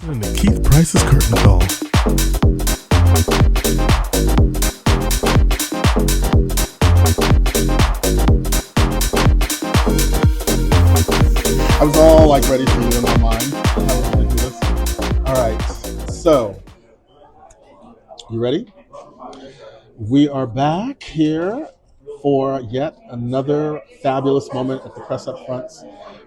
listening to Keith Price's Curtain Call. I was all like ready for you in my mind. All right, so you ready? We are back here for yet another fabulous moment at the press up fronts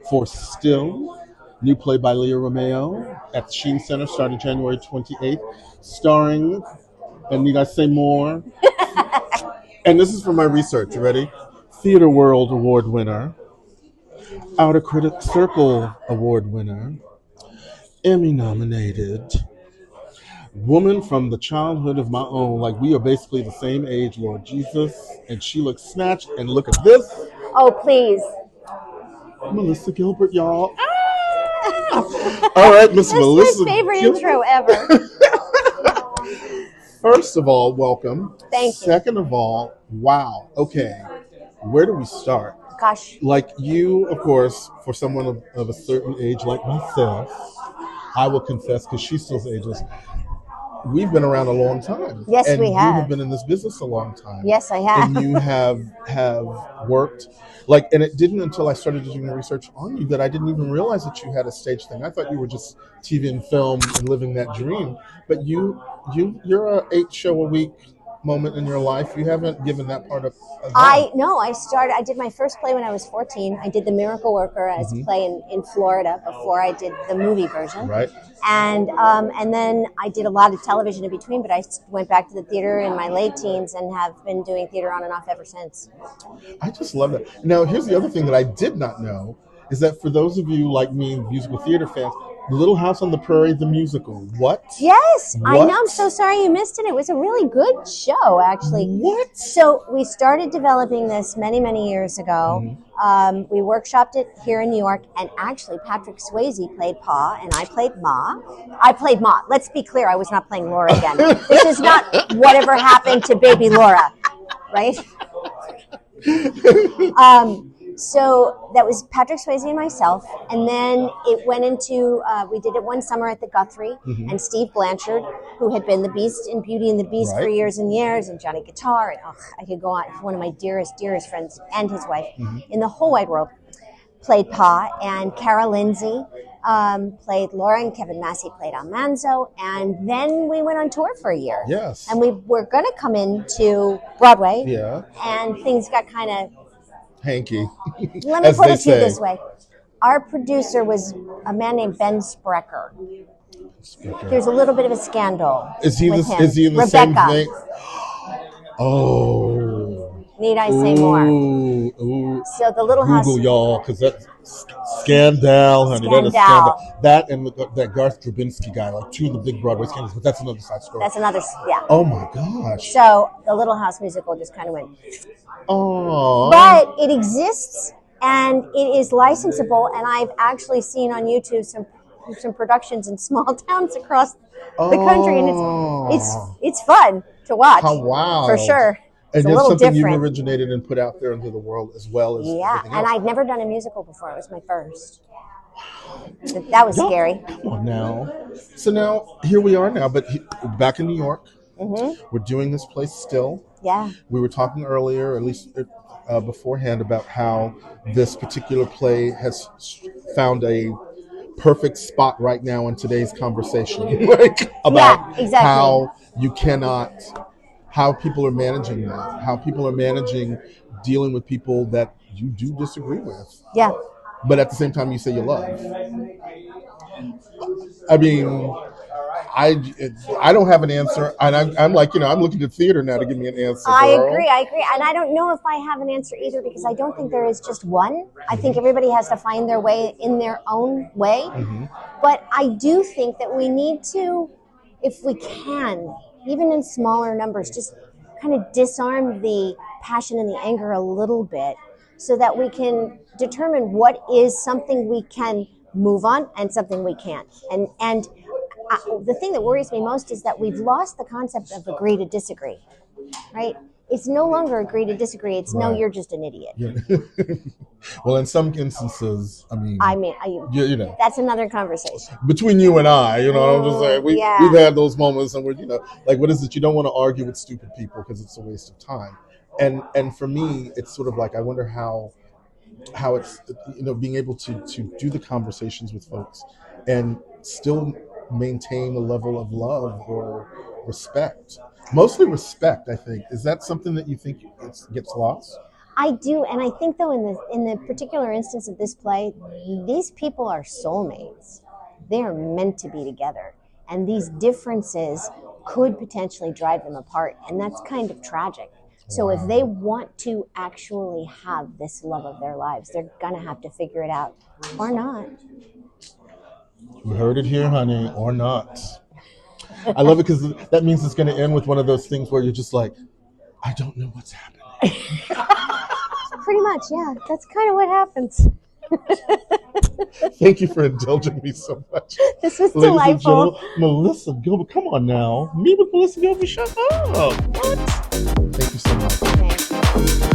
for Still, new play by Leah Romeo at the Sheen Center starting January 28th, starring, and need I say more? And this is from my research, you ready? Theater World Award winner, Outer Critics Circle Award winner, Emmy nominated, woman from the childhood of my own, like we are basically the same age, Lord Jesus, and she looks snatched, and look at this. Oh, please. Melissa Gilbert, y'all. All right, Miss Melissa. That's my favorite intro ever. First of all, welcome. Thank you. Second of all, wow. Okay, where do we start? Gosh. Like you, of course, for someone of a certain age like myself, I will confess, because she still's ageless, we've been around a long time. Yes, and we have. You have been in this business a long time. Yes, I have. And you have worked, like, and it didn't until I started doing the research on you that I didn't even realize that you had a stage thing. I thought you were just TV and film and living that dream. But you're a 8-show-a-week moment in your life. You haven't given that part up. I did my first play when I was 14. I did The Miracle Worker as a play in Florida before I did the movie version. Right. And then I did a lot of television in between, but I went back to the theater in my late teens and have been doing theater on and off ever since. I just love that. Now, here's the other thing that I did not know, is that for those of you like me, musical theater fans, Little House on the Prairie, the musical. What? Yes, what? I know. I'm so sorry you missed it. It was a really good show, actually. What? So we started developing this many, many years ago. We workshopped it here in New York, and actually Patrick Swayze played Pa, and I played Ma. I played Ma. Let's be clear, I was not playing Laura again. This is not whatever happened to baby Laura, right? So that was Patrick Swayze and myself, and then it went into, we did it one summer at the Guthrie, and Steve Blanchard, who had been the Beast in Beauty and the Beast for years and years, and Johnny Guitar, and I could go on, one of my dearest friends, and his wife, in the whole wide world, played Pa, and Cara Lindsay played Laura, and Kevin Massey played Almanzo, and then we went on tour for a year. Yes. And we were going to come into Broadway, and things got kind of hanky. Let me put it to you this way. Our producer was a man named Ben Sprecher. There's a little bit of a scandal. Is he with him. in the Rebecca. same thing? Oh. Need I say more? Ooh. So the Little House. Google, y'all, because that's scandal, honey. That is scandal. That and that Garth Drabinsky guy, like two of the big Broadway scandals, but that's another side story. That's another, yeah. Oh my gosh. So the Little House musical just kind of went. Oh. But it exists and it is licensable, and I've actually seen on YouTube some productions in small towns across the country, and it's fun to watch. How wow. For sure. And it's a that's little something different. you've originated and put out there into the world as well as everything and else. I'd never done a musical before. It was my first. That was scary. Come on now. So now, here we are now, but back in New York. We're doing this place Still. Yeah. We were talking earlier, at least beforehand, about how this particular play has found a perfect spot right now in today's conversation. About how you cannot, how people are managing that, how people are managing dealing with people that you do disagree with. Yeah. But at the same time, you say you love. I mean, I don't have an answer, and I'm like, I'm looking at theater now to give me an answer. I agree, and I don't know if I have an answer either, because I don't think there is just one. I think everybody has to find their way in their own way. But I do think that we need to, if we can, even in smaller numbers, just kind of disarm the passion and the anger a little bit, so that we can determine what is something we can move on and something we can't. And the thing that worries me most is that we've lost the concept of agree to disagree, right? it's no longer agree to disagree. It's no, Right. you're just an idiot. Yeah. Well, in some instances, you know, that's another conversation. between you and I, you know, I'm just saying we've had those moments, and we're, you know, like, what is it? You don't want to argue with stupid people because it's a waste of time. And for me, it's sort of like, I wonder how it's, you know, being able to do the conversations with folks and still maintain a level of love or respect. Mostly respect, I think. Is that something that you think gets lost? I do, and I think though in the particular instance of this play, these people are soulmates. They are meant to be together, and these differences could potentially drive them apart, and that's kind of tragic. So if they want to actually have this love of their lives, they're gonna have to figure it out, or not. You heard it here, honey, or not. I love it because that means it's going to end with one of those things where you're just like, I don't know what's happening. Pretty much, yeah. That's kind of what happens. Thank you for indulging me so much. This was Ladies delightful. And gentlemen, Melissa Gilbert, come on now. Me with Melissa Gilbert, shut up. What? Thank you so much. Thanks.